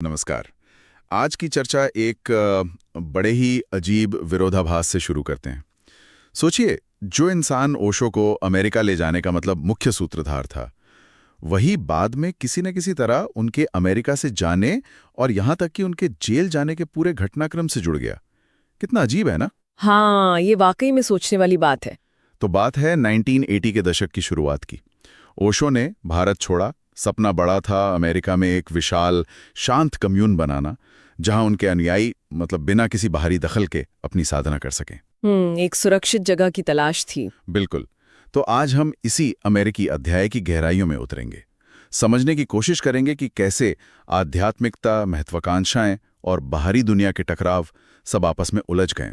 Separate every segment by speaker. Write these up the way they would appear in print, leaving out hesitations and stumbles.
Speaker 1: नमस्कार। आज की चर्चा एक बड़े ही अजीब विरोधाभास से शुरू करते हैं। सोचिए, जो इंसान ओशो को अमेरिका ले जाने का मतलब मुख्य सूत्रधार था, वही बाद में किसी न किसी तरह उनके अमेरिका से जाने और यहां तक कि उनके जेल जाने के पूरे घटनाक्रम से जुड़ गया। कितना अजीब है ना?
Speaker 2: हाँ, ये वाकई में सोचने वाली बात है।
Speaker 1: तो बात है 1980 के दशक की शुरुआत की। ओशो ने भारत छोड़ा। सपना बड़ा था अमेरिका में एक विशाल शांत कम्यून बनाना, जहां उनके अनुयायी बिना किसी बाहरी दखल के अपनी साधना कर सकें।
Speaker 2: एक सुरक्षित जगह की तलाश थी।
Speaker 1: बिल्कुल। तो आज हम इसी अमेरिकी अध्याय की गहराइयों में उतरेंगे, समझने की कोशिश करेंगे कि कैसे आध्यात्मिकता, महत्वाकांक्षाएं और बाहरी दुनिया के टकराव सब आपस में उलझ गए।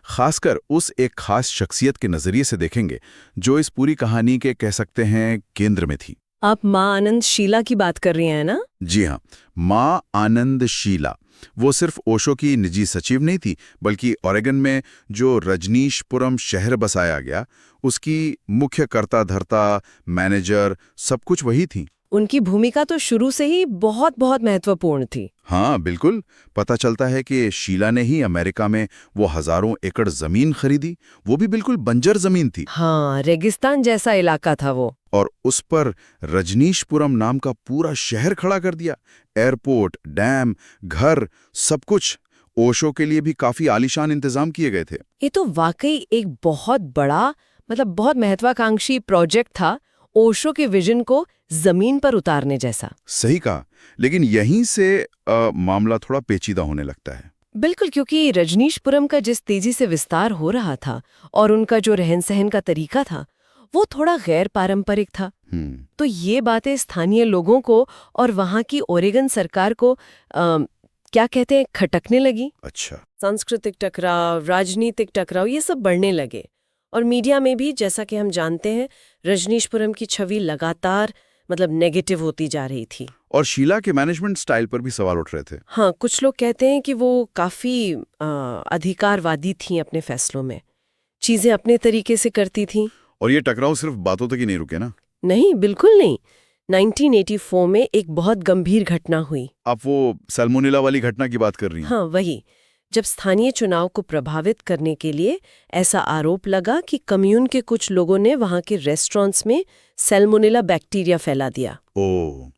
Speaker 1: खासकर उस एक खास शख्सियत के नजरिए से देखेंगे जो इस पूरी कहानी के कह सकते हैं केंद्र में थी।
Speaker 2: आप माँ आनंद शीला की बात कर रही हैं ना?
Speaker 1: जी हाँ, माँ आनंद शीला। वो सिर्फ ओशो की निजी सचिव नहीं थी, बल्कि ओरेगन में जो रजनीशपुरम शहर बसाया गया, उसकी मुख्य कर्ता धर्ता, मैनेजर, सब कुछ वही थी।
Speaker 2: उनकी भूमिका तो शुरू से ही बहुत बहुत महत्वपूर्ण थी।
Speaker 1: हाँ बिल्कुल। पता चलता है कि शीला ने ही अमेरिका में वो हजारों एकड़ जमीन खरीदी, वो भी बिल्कुल बंजर जमीन थी।
Speaker 2: हाँ, रेगिस्तान जैसा इलाका था वो।
Speaker 1: और उस पर रजनीशपुरम नाम का पूरा शहर खड़ा कर दिया। एयरपोर्ट, डैम, घर, सब कुछ। ओशो के लिए भी काफी आलीशान इंतजाम किए गए थे।
Speaker 2: ये तो वाकई एक बहुत बड़ा बहुत महत्वाकांक्षी प्रोजेक्ट था, ओशो के विजन को जमीन पर उतारने जैसा।
Speaker 1: सही कहा। लेकिन यहीं से मामला थोड़ा पेचीदा होने लगता है।
Speaker 2: बिल्कुल, क्योंकि रजनीशपुरम का जिस तेजी से विस्तार हो रहा था और उनका जो रहन सहन का तरीका था, वो थोड़ा गैर पारंपरिक था। तो ये बातें स्थानीय लोगों को और वहाँ की ओरेगन सरकार को क्या कहते हैं, खटकने लगी।
Speaker 1: अच्छा।
Speaker 2: सांस्कृतिक टकराव, राजनीतिक टकराव, ये सब बढ़ने लगे। और मीडिया में भी, जैसा कि हम जानते हैं, रजनीशपुरम की छवि लगातार नेगेटिव होती जा रही थी।
Speaker 1: और शीला के मैनेजमेंट स्टाइल पर भी सवाल उठ रहे थे।
Speaker 2: हाँ, कुछ लोग कहते हैं कि वो काफी अधिकारवादी थी, अपने फैसलों में चीजें अपने तरीके से करती थी।
Speaker 1: और ये टकराव सिर्फ बातों तक ही नहीं रुके ना?
Speaker 2: नहीं, बिल्कुल नहीं। 1984 में एक बहुत गंभीर घटना हुई।
Speaker 1: आप वो सैल्मोनेला वाली घटना की बात कर रही हैं?
Speaker 2: हाँ, वही। जब स्थानीय चुनाव को प्रभावित करने के लिए ऐसा आरोप लगा कि कम्यून के कुछ लोगों ने वहां के रेस्टोरेंट्स में सैल्मोनेला बैक्टीरिया फैला दिया।
Speaker 1: ओह,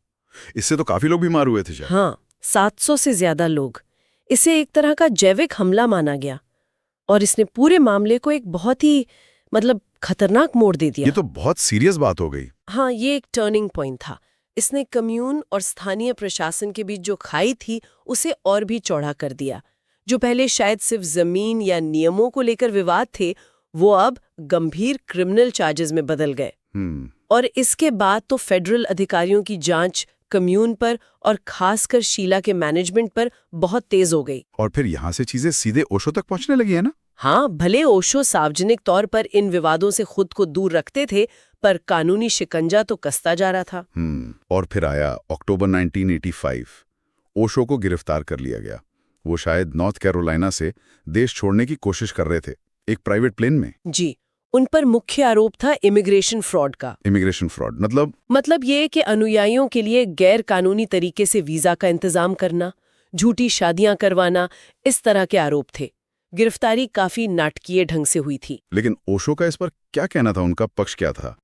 Speaker 1: इससे तो काफी लोग बीमार हुए थे शायद।
Speaker 2: हाँ, 700 से ज्यादा लोग। इसे एक तरह का जैविक हमला माना गया और इसने पूरे मामले को एक बहुत ही खतरनाक मोड़ दे दिया।
Speaker 1: ये तो बहुत सीरियस बात हो गई।
Speaker 2: हाँ, ये एक टर्निंग पॉइंट था। इसने कम्यून और स्थानीय प्रशासन के बीच जो खाई थी, उसे और भी चौड़ा कर दिया। जो पहले शायद सिर्फ जमीन या नियमों को लेकर विवाद थे, वो अब गंभीर क्रिमिनल चार्जेस में बदल गए। और इसके बाद तो फेडरल अधिकारियों की जांच कम्यून पर और खासकर शीला के मैनेजमेंट पर बहुत तेज हो गई।
Speaker 1: और फिर यहाँ से चीजें सीधे ओशो तक पहुंचने लगी है ना?
Speaker 2: हाँ, भले ओशो सार्वजनिक तौर पर इन विवादों से खुद को दूर रखते थे, पर कानूनी शिकंजा तो कसता जा रहा था।
Speaker 1: और फिर आया अक्टूबर 1985। ओशो को गिरफ्तार कर लिया गया। वो शायद नॉर्थ कैरोलिना से देश छोड़ने की कोशिश कर रहे थे, एक प्राइवेट प्लेन में।
Speaker 2: जी, उन पर मुख्य आरोप था इमिग्रेशन फ्रॉड का।
Speaker 1: इमिग्रेशन फ्रॉड
Speaker 2: मतलब ये कि अनुयायियों के लिए गैर कानूनी तरीके से वीजा का इंतजाम करना, झूठी शादियां करवाना, इस तरह के आरोप थे। गिरफ्तारी काफी नाटकीय ढंग से हुई थी।
Speaker 1: लेकिन ओशो का इस पर क्या कहना था? उनका पक्ष क्या था?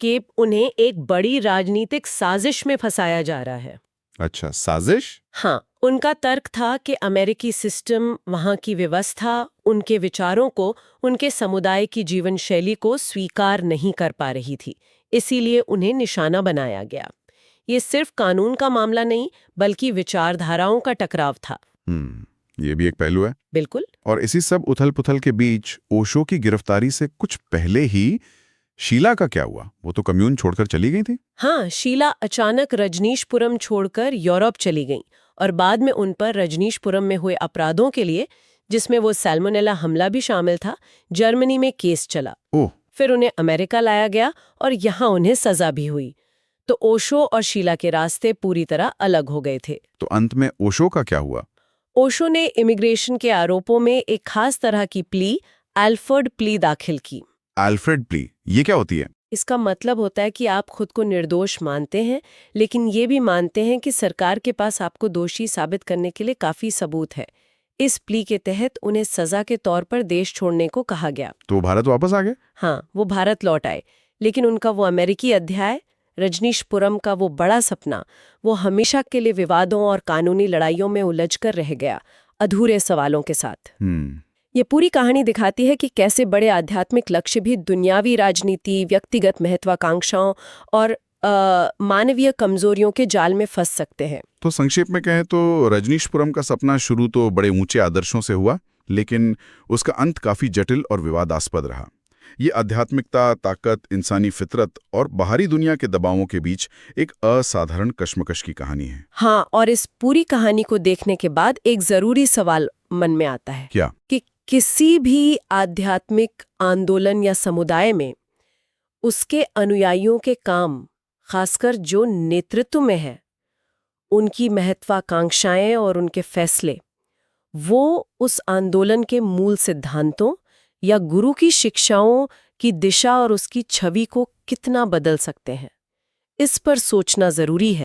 Speaker 2: कि उन्हें एक बड़ी राजनीतिक साजिश में फंसाया जा रहा है।
Speaker 1: अच्छा, साजिश?
Speaker 2: हाँ, उनका तर्क था कि अमेरिकी सिस्टम, वहाँ की व्यवस्था, उनके विचारों को, उनके समुदाय की जीवन शैली को स्वीकार नहीं कर पा रही थी, इसीलिए उन्हें निशाना बनाया गया। ये सिर्फ कानून का मामला नहीं, बल्कि विचारधाराओं का टकराव था।
Speaker 1: ये भी एक पहलू है।
Speaker 2: बिल्कुल।
Speaker 1: और इसी सब उथल-पुथल के बीच ओशो की गिरफ्तारी से कुछ पहले ही शीला का क्या हुआ? वो तो कम्यून छोड़कर चली गई थी।
Speaker 2: हाँ, शीला अचानक रजनीशपुरम छोड़कर यूरोप चली गईं और बाद में उन पर रजनीशपुरम में हुए अपराधों के लिए, जिसमें वो सैल्मोनेला हमला भी शामिल था, जर्मनी में केस चला। फिर उन्हें अमेरिका लाया गया और यहाँ उन्हें सजा भी हुई। तो ओशो और शीला के रास्ते पूरी तरह अलग हो गए थे।
Speaker 1: तो अंत में ओशो का क्या हुआ?
Speaker 2: ओशो ने इमिग्रेशन के आरोपों में एक खास तरह की प्ली, एल्फर्ड प्ली, दाखिल की।
Speaker 1: एल्फ्रेड प्ली, ये क्या होती है?
Speaker 2: इसका मतलब होता है कि आप खुद को निर्दोष मानते हैं, लेकिन ये भी मानते हैं कि सरकार के पास आपको दोषी साबित करने के लिए काफी सबूत है। इस प्ली के तहत उन्हें सजा के तौर पर देश छोड़ने को कहा गया।
Speaker 1: तो भारत वापस आ गए?
Speaker 2: हाँ, वो भारत लौट आए, लेकिन उनका वो अमेरिकी अध्याय, रजनीशपुरम का वो बड़ा सपना, वो हमेशा के लिए विवादों और कानूनी लड़ाइयों में उलझकर रह गया, अधूरे सवालों के साथ। ये पूरी कहानी दिखाती है कि कैसे बड़े आध्यात्मिक लक्ष्य भी दुनियावी राजनीति, व्यक्तिगत महत्वाकांक्षाओं और मानवीय कमजोरियों के जाल में फंस सकते हैं।
Speaker 1: तो संक्षेप में कहें तो रजनीशपुरम का सपना शुरू तो बड़े ऊंचे आदर्शों से हुआ, लेकिन उसका अंत काफी जटिल और विवादास्पद रहा। ये आध्यात्मिकता, ताकत, इंसानी फितरत और बाहरी दुनिया के दबावों के बीच एक असाधारण कश्मकश की कहानी है।
Speaker 2: हाँ, और इस पूरी कहानी को देखने के बाद एक जरूरी सवाल मन में आता है।
Speaker 1: क्या?
Speaker 2: कि किसी भी आध्यात्मिक आंदोलन या समुदाय में उसके अनुयायियों के काम, खासकर जो नेतृत्व में है, उनकी महत्वाकांक्षाएं और उनके फैसले, वो उस आंदोलन के मूल सिद्धांतों या गुरु की शिक्षाओं की दिशा और उसकी छवि को कितना बदल सकते हैं, इस पर सोचना जरूरी है।